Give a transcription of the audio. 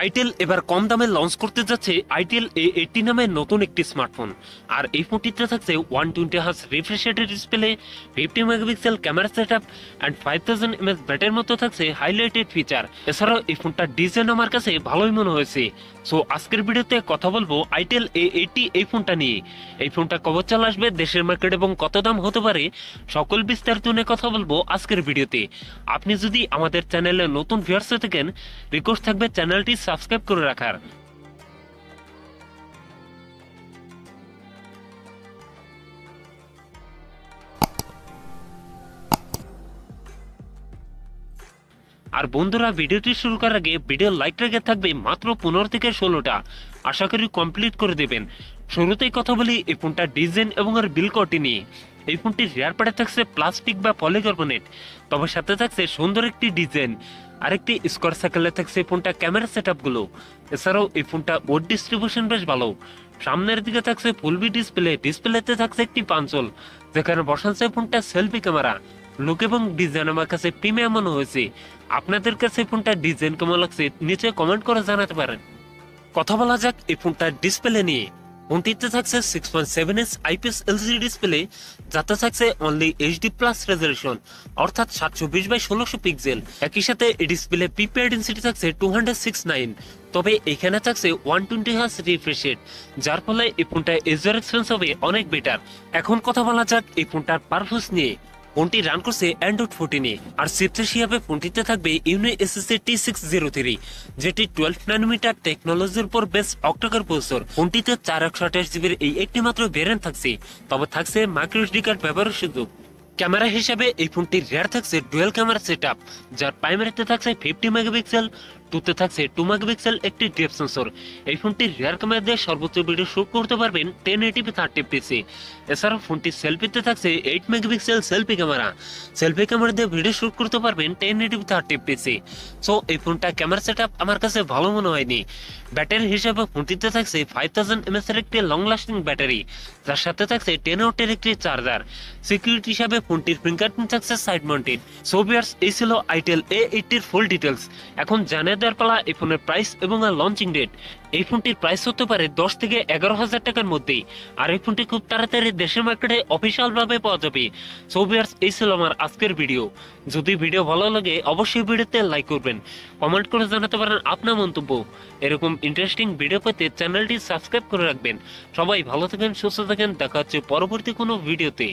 Itel এবার কম দামে launch করতে যাচ্ছে আইটেল A80 নামের নতুন একটি স্মার্টফোন। আর এই ফোনটিতে থাকছে 120 Hz রিফ্রেশ রেটের display, 50 megapixel camera setup and 5000 mAh ব্যাটারির মতো থাকছে হাইলাইটেড ফিচার। এছাড়াও এই ফোনটার ডিজাইন আমার কাছে ভালোই মনে হয়েছে। সো আজকের ভিডিওতে কথা বলবো আইটেল A80 এই ফোনটা নিয়ে। এই ফোনটা কবে চাল আসবে, দেশের মার্কেট এবং কত দাম হতে পারে, সকল বিস্তারিত নিয়ে কথা বলবো আজকের ভিডিওতে। আপনি যদি আমাদের চ্যানেলে নতুন ভিউয়ার্স হয়ে থাকেন, রিকোয়েস্ট থাকবে চ্যানেলটি সাবস্ক্রাইব করে রাখার। আর বন্ধুরা, ভিডিওটি শুরু করার আগে ভিডিও লাইক রেখে থাকবে মাত্র 15 থেকে 16টা, আশা করি কমপ্লিট করে দেবেন। শুরুতেই কথা বলি এই ফোনটার ডিজাইন এবং আর বিল কোয়ালিটি নিয়ে। এই ফোনটির রিয়ার পার্টে থাকছে প্লাস্টিক বা পলিকার্বনেট, তবে সাথে থাকছে সুন্দর একটি ডিজাইন। আরেকটি স্কোয়ার সার্কেলে থাকছে ফোনটা ক্যামেরা সেটআপ গুলো। এছাড়াও এই ফোনটা ওয়েট ডিস্ট্রিবিউশন বেশ ভালো। সামনের দিকে থাকছে ফুলবি ডিসপ্লেতে থাকছে একটি পাঞ্চল, যেখানে বসাচ্ছে ফোনটা সেলফি ক্যামেরা। লুক এবং ডিজাইন আমার কাছে প্রিমিয়াম মনে হয়েছে। আপনাদের কাছে ফোনটার ডিজাইন কেমন লাগছে নিচে কমেন্ট করে জানাতে পারেন। কথা বলা যাক এই ফোনটার ডিসপ্লে নিয়ে। ফোনটিতে থাকছে 6.7 ইঞ্চ IPS LCD ডিসপ্লে, যাতে থাকছে অনলি HD প্লাস রেজলিউশন, অর্থাৎ 720x1600 পিক্সেল। একই সাথে এই ডিসপ্লে পিপিআই ডেনসিটি থাকছে 269, তবে এখানে থাকছে 120 Hz রিফ্রেশ রেট, যার ফলে এই ফোনটা ইউজার এক্সপিরিয়েন্স হবে অনেক বেটার। এখন কথা বলা যাক এই ফোনটার পারফরম্যান্স নিয়ে। ফোনটি রান করছে অ্যান্ড্রয়েড 14-এ, আর চিপসেট হিসাবে ফোনটিতে থাকবে ইউনিএসএসএ T603, যেটি 12 ন্যানোমিটার টেকনোলজির উপর বেস অক্টাকোর প্রসেসর। ফোনটিতে 4128GB এই একটি মাত্র ভেরিয়েন্ট থাকছে, তবে থাকছে মাইক্রো SD কার্ড ব্যবহারের সুযোগ। ক্যামেরা হিসাবে এই ফোনটির রিয়ার থাকছে ডুয়াল ক্যামেরা সেটআপ, যার প্রাইমারিতে থাকছে 50 মেগাপিক্সেল, টুতে থাকছে 2 মেগাপিক্সেল একটি ডেপথ সেন্সর। এই ফোনটির রিয়ার ক্যামেরা দিয়ে সর্বোচ্চ ভিডিও শুট করতে পারবেন 1080p 30fps। এছাড়াও ফোনটির সেলফিতে থাকছে 8 মেগাপিক্সেল সেলফি ক্যামেরা দিয়ে ভিডিও শুট করতে পারবেন 1080p 30fps। সো এই ফোনটা ক্যামেরা সেটআপ আমার কাছে ভালো মনে হয়নি। ব্যাটারি হিসাবে ফোনটিতে থাকছে 5000 mAh এর একটি লং লাস্টিং ব্যাটারি, যার সাথে থাকছে 10 ওয়াটের একটি চার্জার। সিকিউরিটি হিসাবে ফোনটির ফিঙ্গারপ্রিন্ট থাকছে সাইড মাউন্টেড। সো ভিউয়ার্স, এই ছিল আইটেল A80 এর ফুল ডিটেলস। এখন জানিয়ে দেওয়ার পালা এই ফোনের প্রাইস এবং লঞ্চিং ডেট। এই ফোনটির প্রাইস হতে পারে 10 থেকে 11,000 টাকার মধ্যেই, আর এই ফোনটি খুব তাড়াতাড়ি দেশের মার্কেটে অফিসিয়াল ভাবে পাওয়া যাবে। সো ভিউয়ার্স, এই ছিল আমার আজকের ভিডিও। যদি ভিডিও ভালো লাগে অবশ্যই ভিডিওতে লাইক করবেন, কমেন্ট করে জানাতে পারেন আপনার মন্তব্য। এরকম ইন্টারেস্টিং ভিডিও পেতে চ্যানেলটি সাবস্ক্রাইব করে রাখবেন। সবাই ভালো থাকেন, সুস্থ থাকেন, দেখা হচ্ছে পরবর্তী কোনো ভিডিওতে।